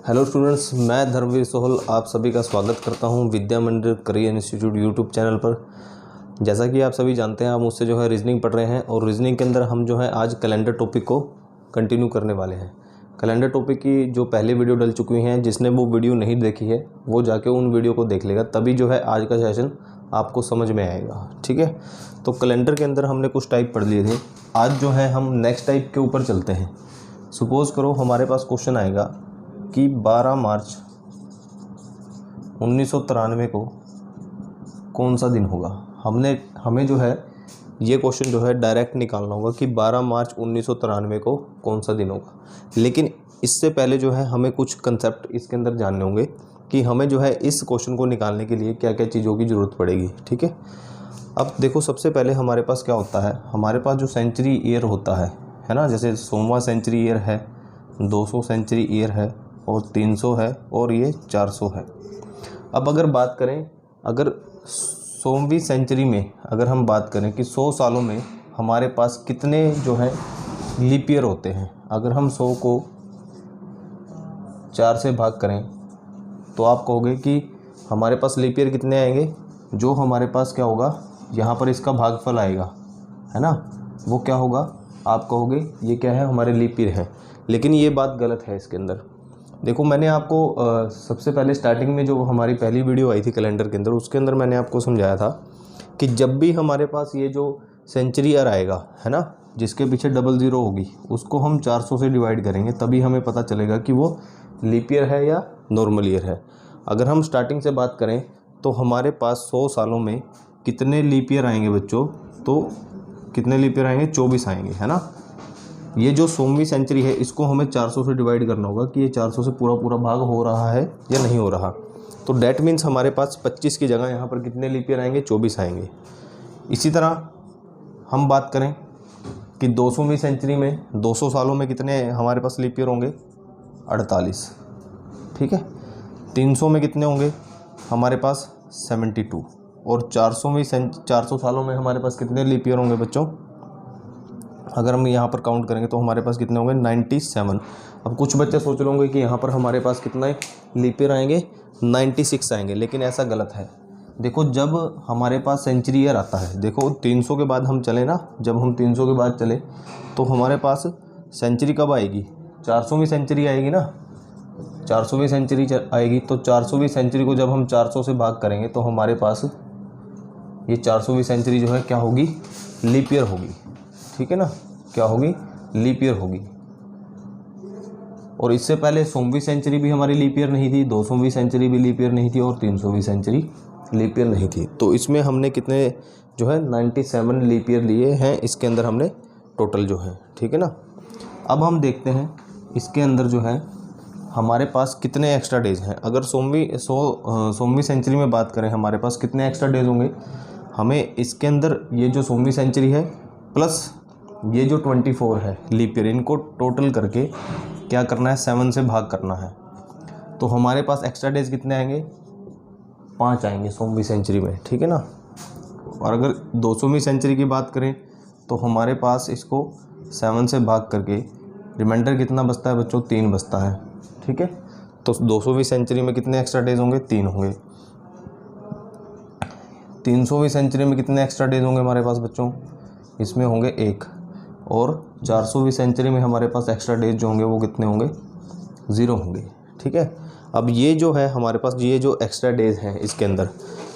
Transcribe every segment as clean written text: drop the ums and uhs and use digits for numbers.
Hello students, मैं धर्मवीर सोहल आप सभी का स्वागत करता हूं विद्या मंदिर करियर इंस्टीट्यूट यूट्यूब चैनल पर। जैसा कि आप सभी जानते हैं, आप मुझसे जो है रीजनिंग पढ़ रहे हैं और रीजनिंग के अंदर हम जो है आज कैलेंडर टॉपिक को कंटिन्यू करने वाले हैं। कैलेंडर टॉपिक की जो पहले वीडियो डल चुकी हैं, जिसने वो वीडियो नहीं देखी है वो जाके उन वीडियो को देख लेगा, तभी जो है आज का सेशन आपको समझ में आएगा। ठीक है, तो कैलेंडर के अंदर हमने कुछ टाइप पढ़ लिए थे। आज जो है हम नेक्स्ट टाइप के ऊपर चलते हैं। सपोज़ करो हमारे पास क्वेश्चन आएगा कि 12 मार्च 1993 को कौन सा दिन होगा। हमें जो है ये क्वेश्चन जो है डायरेक्ट निकालना होगा कि 12 मार्च 1993 को कौन सा दिन होगा। लेकिन इससे पहले जो है हमें कुछ कंसेप्ट इसके अंदर जानने होंगे कि हमें जो है इस क्वेश्चन को निकालने के लिए क्या क्या चीज़ों की ज़रूरत पड़ेगी। ठीक है, अब देखो सबसे पहले हमारे पास क्या होता है, हमारे पास जो सेंचुरी ईयर होता है ना, जैसे 100वां सेंचुरी ईयर है, 200 सेंचुरी ईयर है और 300 है और ये 400 है। अब अगर बात करें, अगर 100वीं सेंचुरी में अगर हम बात करें कि 100 सालों में हमारे पास कितने जो है लीप ईयर होते हैं, अगर हम 100 को 4 से भाग करें तो आप कहोगे कि हमारे पास लीप ईयर कितने आएंगे। जो हमारे पास क्या होगा, यहाँ पर इसका भागफल आएगा, है ना, वो क्या होगा, आप कहोगे ये क्या है, हमारे लीप ईयर है। लेकिन ये बात गलत है इसके अंदर। देखो मैंने आपको सबसे पहले स्टार्टिंग में जो हमारी पहली वीडियो आई थी कैलेंडर के अंदर, उसके अंदर मैंने आपको समझाया था कि जब भी हमारे पास ये जो सेंचुरी ईयर आएगा, है ना, जिसके पीछे 00 होगी, उसको हम 400 से डिवाइड करेंगे, तभी हमें पता चलेगा कि वो लीप ईयर है या नॉर्मल ईयर है। अगर हम स्टार्टिंग से बात करें तो हमारे पास 100 सालों में कितने लीप ईयर आएंगे बच्चों, तो कितने लीप ईयर आएंगे, 24 आएंगे, है ना। ये जो 100वीं सेंचुरी है इसको हमें 400 से डिवाइड करना होगा कि ये 400 से पूरा भाग हो रहा है या नहीं हो रहा। तो डैट मीन्स हमारे पास 25 की जगह यहाँ पर कितने लीप ईयर आएंगे, 24 आएंगे। इसी तरह हम बात करें कि 200वीं सेंचुरी में 200 सालों में कितने हमारे पास लीप ईयर होंगे, 48। ठीक है, 300 में कितने होंगे हमारे पास, 72। और 400 सालों में हमारे पास कितने लीप ईयर होंगे बच्चों, अगर हम यहाँ पर काउंट करेंगे तो हमारे पास कितने होंगे, 97। अब कुछ बच्चे सोच रहे होंगे कि यहाँ पर हमारे पास कितना लीप ईयर आएंगे, 96 आएंगे, लेकिन ऐसा गलत है। देखो जब हमारे पास सेंचुरी ईयर आता है, देखो 300 के बाद हम चले ना, जब हम 300 के बाद चले तो हमारे पास सेंचुरी कब आएगी, 400वीं सेंचुरी आएगी ना, 400वीं सेंचुरी आएगी। तो 400वीं सेंचुरी को जब हम 400 से भाग करेंगे तो हमारे पास ये 400वीं सेंचुरी जो है क्या होगी, लीप ईयर होगी। ठीक है ना, क्या होगी, लीप ईयर होगी। और इससे पहले 100वीं सेंचुरी भी हमारी लीप ईयर नहीं थी, 200वीं सेंचुरी भी लीप ईयर नहीं थी और 300वीं सेंचुरी लीप ईयर नहीं थी। तो इसमें हमने कितने जो है 97 लीप ईयर लिए हैं इसके अंदर हमने टोटल जो है। ठीक है ना, अब हम देखते हैं इसके अंदर जो है हमारे पास कितने एक्स्ट्रा डेज हैं। अगर 100वीं सेंचुरी में बात करें हमारे पास कितने एक्स्ट्रा डेज होंगे, हमें इसके अंदर ये जो 100वीं सेंचुरी है प्लस ये जो 24 है लीप ईयर, इनको टोटल करके क्या करना है, 7 से भाग करना है। तो हमारे पास एक्स्ट्रा डेज कितने आएंगे, 5 आएंगे 100वीं सेंचुरी में। ठीक है ना, और अगर 200वीं सेंचुरी की बात करें तो हमारे पास इसको 7 से भाग करके रिमाइंडर कितना बचता है बच्चों, 3 बचता है। ठीक है, तो 200वीं सेंचुरी में कितने एक्स्ट्रा डेज होंगे, 3 होंगे। 300वीं सेंचुरी में कितने एक्स्ट्रा डेज होंगे हमारे पास बच्चों, इसमें होंगे 1। और 400वीं सेंचुरी में हमारे पास एक्स्ट्रा डेज जो होंगे वो कितने होंगे, 0 होंगे। ठीक है, अब ये जो है हमारे पास ये जो एक्स्ट्रा डेज हैं इसके अंदर,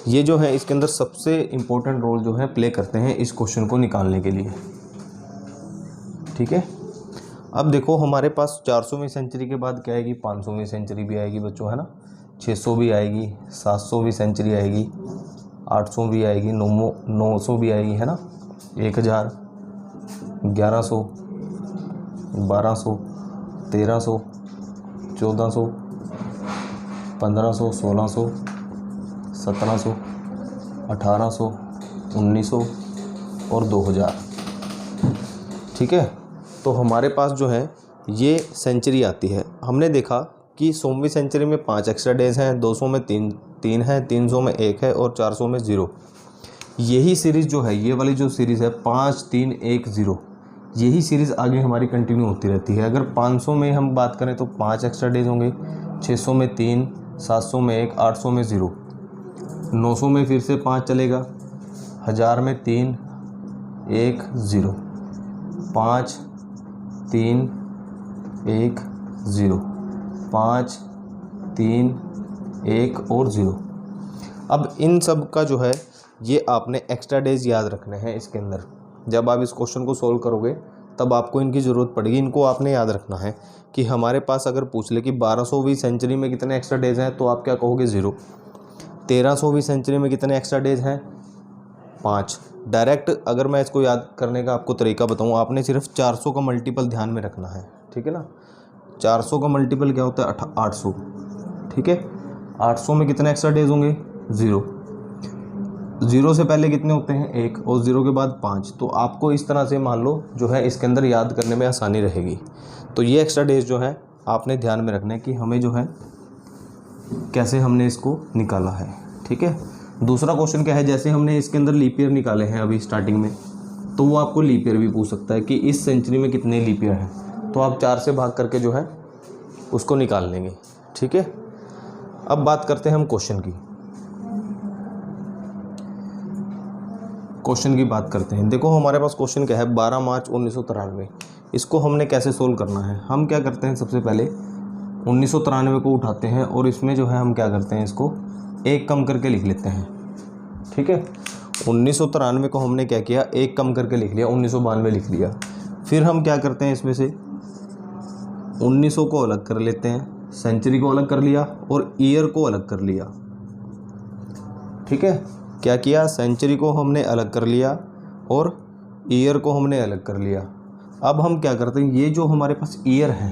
ये जो है इसके अंदर सबसे इम्पोर्टेंट रोल जो है प्ले करते हैं इस क्वेश्चन को निकालने के लिए। ठीक है, अब देखो हमारे पास 400वीं सेंचुरी के बाद क्या आएगी, 500वीं सेंचुरी भी आएगी बच्चों, है ना, 600 भी आएगी, 700वीं सेंचुरी आएगी, 800 भी आएगी, 900 भी आएगी, है ना, 1000, 1100, 1200, 1300, 1400, 1500, 1600, 1700, 1800, 1900 और 2000। ठीक है, तो हमारे पास जो है ये सेंचुरी आती है। हमने देखा कि 100वीं सेंचुरी में 5 एक्स्ट्रा डेज हैं, 200 में 3 है, 300 में 1 है और 400 में 0। यही सीरीज़ जो है, ये वाली जो सीरीज़ है 5 3 1 0, यही सीरीज़ आगे हमारी कंटिन्यू होती रहती है। अगर 500 में हम बात करें तो 5 एक्स्ट्रा डेज होंगे, 600 में 3, 700 में 1, 800 में 0, 900 में फिर से 5 चलेगा, 1000 में 3, 1, 0, 5, 3, 1, 0, 5, 3, 1 और 0। अब इन सब का जो है ये आपने एक्स्ट्रा डेज याद रखने हैं इसके अंदर। जब आप इस क्वेश्चन को सोल्व करोगे तब आपको इनकी ज़रूरत पड़ेगी। इनको आपने याद रखना है कि हमारे पास अगर पूछ ले कि 1200वीं सेंचुरी में कितने एक्स्ट्रा डेज हैं तो आप क्या कहोगे 0। 1300वीं सेंचुरी में कितने एक्स्ट्रा डेज हैं 5। डायरेक्ट अगर मैं इसको याद करने का आपको तरीका बताऊं, आपने सिर्फ 400 का मल्टीपल ध्यान में रखना है, ठीक है ना। 400 का मल्टीपल क्या होता है 800, ठीक है। 800 में कितने एक्स्ट्रा डेज होंगे 0। 0 से पहले कितने होते हैं 1 और 0 के बाद 5। तो आपको इस तरह से मान लो जो है इसके अंदर याद करने में आसानी रहेगी। तो ये एक्स्ट्रा डेज जो है आपने ध्यान में रखना है कि हमें जो है कैसे हमने इसको निकाला है, ठीक है। दूसरा क्वेश्चन क्या है, जैसे हमने इसके अंदर लीप ईयर निकाले हैं अभी स्टार्टिंग में, तो वो आपको लीप ईयर भी पूछ सकता है कि इस सेंचुरी में कितने लीप ईयर हैं। तो आप 4 से भाग करके जो है उसको निकाल लेंगे, ठीक है। अब बात करते हैं हम क्वेश्चन की बात करते हैं। देखो हमारे पास क्वेश्चन क्या है 12 मार्च 1993। इसको हमने कैसे सोल्व करना है, हम क्या करते हैं सबसे पहले 1993 को उठाते हैं और इसमें जो है हम क्या करते हैं इसको 1 कम करके लिख लेते हैं, ठीक है। 1993 को हमने क्या किया 1 कम करके लिख लिया, 1992 लिख लिया। फिर हम क्या करते हैं इसमें से 1900 को अलग कर लेते हैं, सेंचुरी को अलग कर लिया और ईयर को अलग कर लिया, ठीक है। क्या किया सेंचुरी को हमने अलग कर लिया और ईयर को हमने अलग कर लिया। अब हम क्या करते हैं, ये जो हमारे पास ईयर है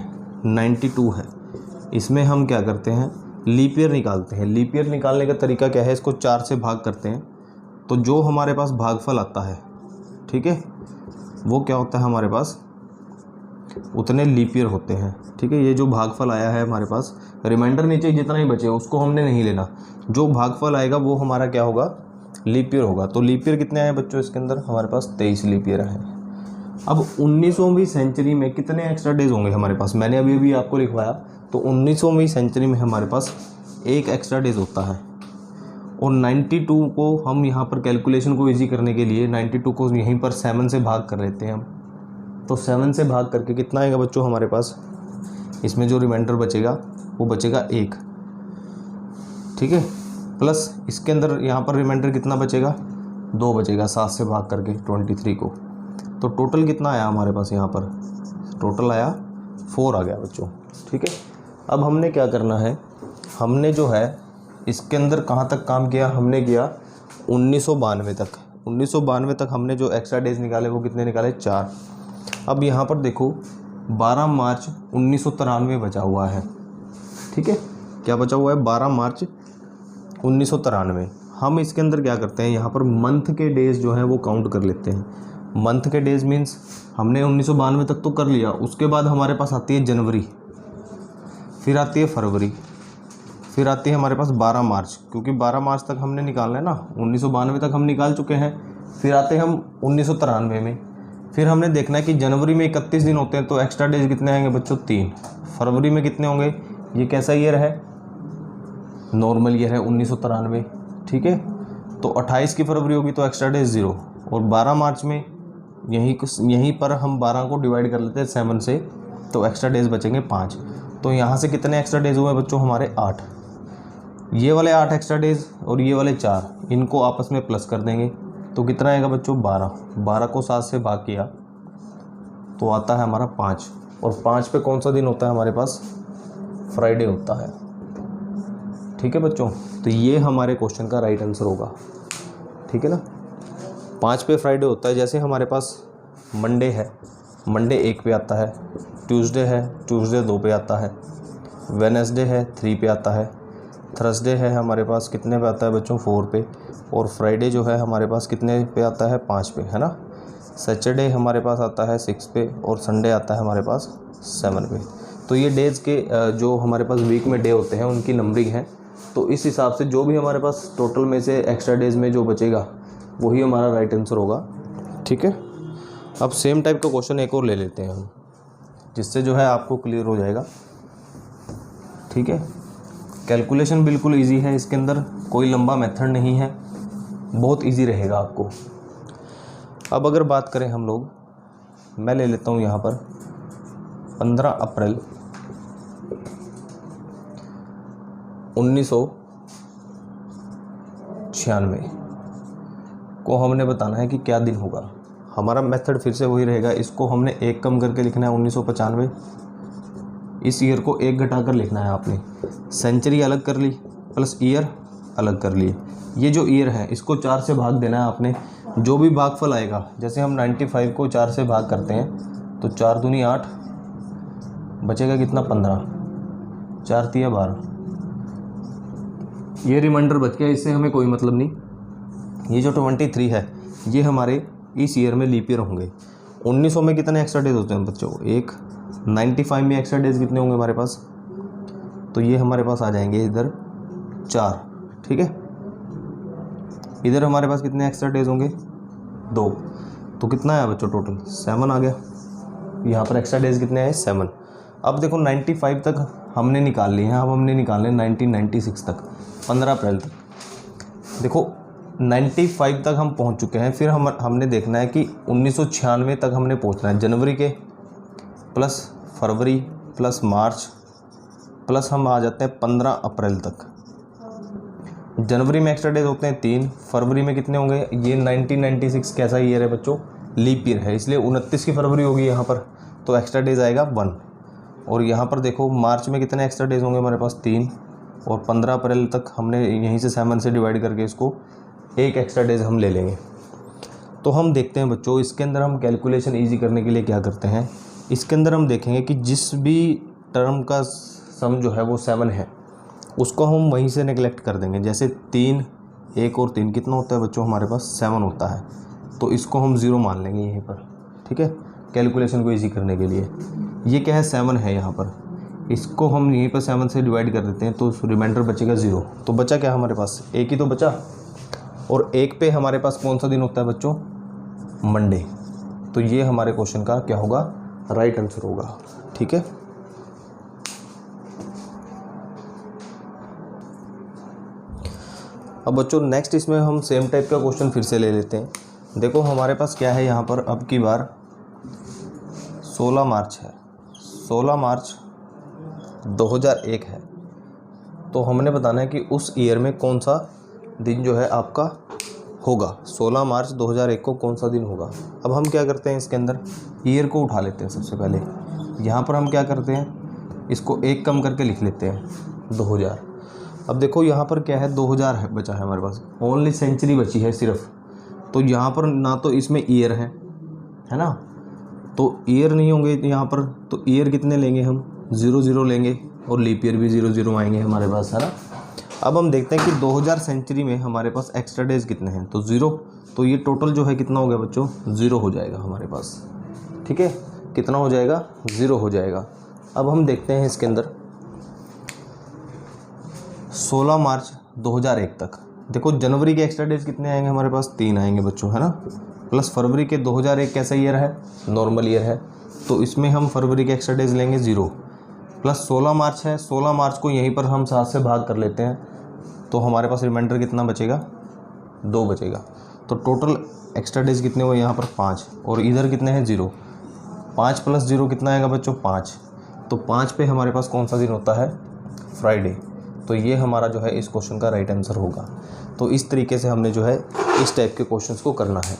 92 है, इसमें हम क्या करते हैं लीप ईयर निकालते हैं। लीप ईयर निकालने का तरीका क्या है, इसको 4 से भाग करते हैं तो जो हमारे पास भागफल आता है, ठीक है, वो क्या होता है हमारे पास उतने लीप ईयर होते हैं, ठीक है। ये जो भागफल आया है हमारे पास, रिमाइंडर नीचे जितना ही बचे उसको हमने नहीं लेना, जो भागफल आएगा वो हमारा क्या होगा लीप ईयर होगा। तो लीप ईयर कितने आए बच्चों इसके अंदर, हमारे पास 23 लीप ईयर है। अब 19वीं सेंचुरी में कितने एक्स्ट्रा डेज होंगे हमारे पास, मैंने अभी आपको लिखवाया। तो 19वीं सेंचुरी में हमारे पास 1 एक्स्ट्रा डेज होता है और 92 को हम यहाँ पर कैलकुलेशन को इजी करने के लिए 92 को यहीं पर 7 से भाग कर लेते हैं हम। तो 7 से भाग करके कितना आएगा बच्चों हमारे पास, इसमें जो रिमाइंडर बचेगा वो बचेगा 1, ठीक है। प्लस इसके अंदर यहाँ पर रिमाइंडर कितना बचेगा 2 बचेगा 7 से भाग करके 23 को। तो टोटल कितना आया हमारे पास, यहाँ पर टोटल आया 4 आ गया बच्चों, ठीक है। अब हमने क्या करना है, हमने जो है इसके अंदर कहाँ तक काम किया, हमने किया 1992 तक। 1992 तक हमने जो एक्स्ट्रा डेज निकाले वो कितने निकाले 4। अब यहाँ पर देखो 12 मार्च 1993 बचा हुआ है, ठीक है। क्या बचा हुआ है 12 मार्च 1993। हम इसके अंदर क्या करते हैं, यहाँ पर मंथ के डेज जो हैं वो काउंट कर लेते हैं। मंथ के डेज मीन्स हमने 1992 तक तो कर लिया, उसके बाद हमारे पास आती है जनवरी, फिर आती है फरवरी, फिर आती है हमारे पास 12 मार्च, क्योंकि 12 मार्च तक हमने निकालना है ना, 1992 तक हम निकाल चुके हैं। फिर आते हैं हम 1993 में, फिर हमने देखना है कि जनवरी में 31 दिन होते हैं तो एक्स्ट्रा डेज कितने आएंगे बच्चों 3। फरवरी में कितने होंगे, ये कैसा ईयर है नॉर्मल ईयर है 1993, ठीक है। तो 28 की फरवरी होगी तो एक्स्ट्रा डेज 0 और 12 मार्च में यहीं पर हम 12 को डिवाइड कर लेते हैं 7 से, तो एक्स्ट्रा डेज बचेंगे 5। तो यहाँ से कितने एक्स्ट्रा डेज हुए बच्चों हमारे 8। ये वाले 8 एक्स्ट्रा डेज और ये वाले 4, इनको आपस में प्लस कर देंगे तो कितना आएगा बच्चों 12। 12 को 7 से भाग किया तो आता है हमारा 5, और 5 पे कौन सा दिन होता है हमारे पास, फ्राइडे होता है, ठीक है बच्चों। तो ये हमारे क्वेश्चन का राइट आंसर होगा, ठीक है ना। 5 पे फ्राइडे होता है। जैसे हमारे पास मंडे है, मंडे 1 पे आता है, ट्यूसडे है, ट्यूसडे 2 पे आता है, वेडनेसडे है 3 पे आता है, थर्सडे है हमारे पास कितने पे आता है बच्चों 4 पे, और फ्राइडे जो है हमारे पास कितने पे आता है 5 पे, है ना। सैटरडे हमारे पास आता है 6 पे और संडे आता है हमारे पास 7 पे। तो ये डेज़ के जो हमारे पास वीक में डे होते हैं उनकी नंबरिंग है। तो इस हिसाब से जो भी हमारे पास टोटल में से एक्स्ट्रा डेज में जो बचेगा वही हमारा राइट आंसर होगा, ठीक है। अब सेम टाइप का क्वेश्चन एक और ले लेते हैं हम, जिससे जो है आपको क्लियर हो जाएगा। ठीक है, कैलकुलेशन बिल्कुल इजी है, इसके अंदर कोई लंबा मेथड नहीं है, बहुत इजी रहेगा आपको। अब अगर बात करें हम लोग, मैं ले लेता हूँ यहाँ पर 15 अप्रैल 1996 को हमने बताना है कि क्या दिन होगा। हमारा मेथड फिर से वही रहेगा, इसको हमने एक कम करके लिखना है 1995, इस ईयर को एक घटा कर लिखना है आपने। सेंचुरी अलग कर ली प्लस ईयर अलग कर लिए। ये जो ईयर है इसको 4 से भाग देना है आपने। जो भी भागफल आएगा, जैसे हम 95 को 4 से भाग करते हैं तो 4 दूनी 8, बचेगा कितना 15, 4 तिया 12, ये रिमाइंडर बच गया, इससे हमें कोई मतलब नहीं। ये जो 23 है ये हमारे इस ईयर में लीप ईयर होंगे। 1900 में कितने एक्स्ट्रा डेज होते हैं बच्चों? एक। 95 में एक्स्ट्रा डेज कितने होंगे हमारे पास? तो ये हमारे पास आ जाएंगे इधर 4। ठीक है, इधर हमारे पास कितने एक्स्ट्रा डेज होंगे? 2। तो कितना है बच्चों टोटल? 7 आ गया। यहाँ पर एक्स्ट्रा डेज कितने आए? 7। अब देखो 95 तक हमने निकाल लिए हैं, अब हमने निकाले 1996 तक, 15 अप्रैल तक। देखो 95 तक हम पहुँच चुके हैं, फिर हमने देखना है कि 1996 तक हमने पहुँचना है। जनवरी के प्लस फरवरी प्लस मार्च प्लस हम आ जाते हैं 15 अप्रैल तक। जनवरी में एक्स्ट्रा डेज होते हैं 3, फरवरी में कितने होंगे? ये 1996 कैसा ईयर है बच्चों? लीप ईयर है, इसलिए 29 की फरवरी होगी यहाँ पर, तो एक्स्ट्रा डेज आएगा 1। और यहाँ पर देखो मार्च में कितने एक्स्ट्रा डेज होंगे हमारे पास? 3। और 15 अप्रैल तक हमने यहीं से 7 से डिवाइड करके इसको एक एक्स्ट्रा डेज हम ले लेंगे। तो हम देखते हैं बच्चों, इसके अंदर हम कैलकुलेशन ईजी करने के लिए क्या करते हैं, इसके अंदर हम देखेंगे कि जिस भी टर्म का सम जो है वो 7 है, उसको हम वहीं से नेगलेक्ट कर देंगे। जैसे 3, 1 और 3 कितना होता है बच्चों हमारे पास? 7 होता है, तो इसको हम 0 मान लेंगे यहीं पर। ठीक है, कैलकुलेशन को ईजी करने के लिए। ये क्या है? 7 है यहाँ पर, इसको हम यहीं पर 7 से डिवाइड कर देते हैं, तो रिमाइंडर बचेगा 0। तो बचा क्या हमारे पास? एक ही तो बचा। और 1 पे हमारे पास कौन सा दिन होता है बच्चों? मंडे। तो ये हमारे क्वेश्चन का क्या होगा? राइट आंसर होगा। ठीक है, अब बच्चों नेक्स्ट इसमें हम सेम टाइप का क्वेश्चन फिर से ले लेते हैं। देखो हमारे पास क्या है यहाँ पर, अब की बार 16 मार्च है, 16 मार्च 2001 है। तो हमने बताना है कि उस ईयर में कौन सा दिन जो है आपका होगा। 16 मार्च 2001 को कौन सा दिन होगा। अब हम क्या करते हैं, इसके अंदर ईयर को उठा लेते हैं सबसे पहले। यहाँ पर हम क्या करते हैं, इसको एक कम करके लिख लेते हैं 2000। अब देखो यहाँ पर क्या है, 2000 है बचा है हमारे पास, ओनली सेंचुरी बची है सिर्फ। तो यहाँ पर ना तो इसमें ईयर है ना, तो ईयर नहीं होंगे यहाँ पर। तो ईयर कितने लेंगे हम? 00 लेंगे, और लीप ईयर भी 00 आएंगे हमारे पास, है ना। अब हम देखते हैं कि 2000 सेंचुरी में हमारे पास एक्स्ट्रा डेज कितने हैं, तो 0। तो ये टोटल जो है कितना हो गया बच्चों? 0 हो जाएगा हमारे पास। ठीक है, कितना हो जाएगा? 0 हो जाएगा। अब हम देखते हैं इसके अंदर 16 मार्च 2001 तक। देखो जनवरी के एक्स्ट्रा डेज कितने आएंगे हमारे पास? 3 आएंगे बच्चों, है ना। प्लस फरवरी के 2001 कैसा ईयर है? नॉर्मल ईयर है, तो इसमें हम फरवरी के एक्स्ट्रा डेज लेंगे 0। प्लस 16 मार्च है, 16 मार्च को यहीं पर हम 7 से भाग कर लेते हैं, तो हमारे पास रिमाइंडर कितना बचेगा? 2 बचेगा। तो टोटल एक्स्ट्रा डेज कितने हुए यहाँ पर? 5। और इधर कितने हैं? 0। 5 प्लस 0 कितना आएगा बच्चों? 5। तो 5 पे हमारे पास कौन सा दिन होता है? फ्राइडे। तो ये हमारा जो है इस क्वेश्चन का राइट आंसर होगा। तो इस तरीके से हमने जो है इस टाइप के क्वेश्चंस को करना है।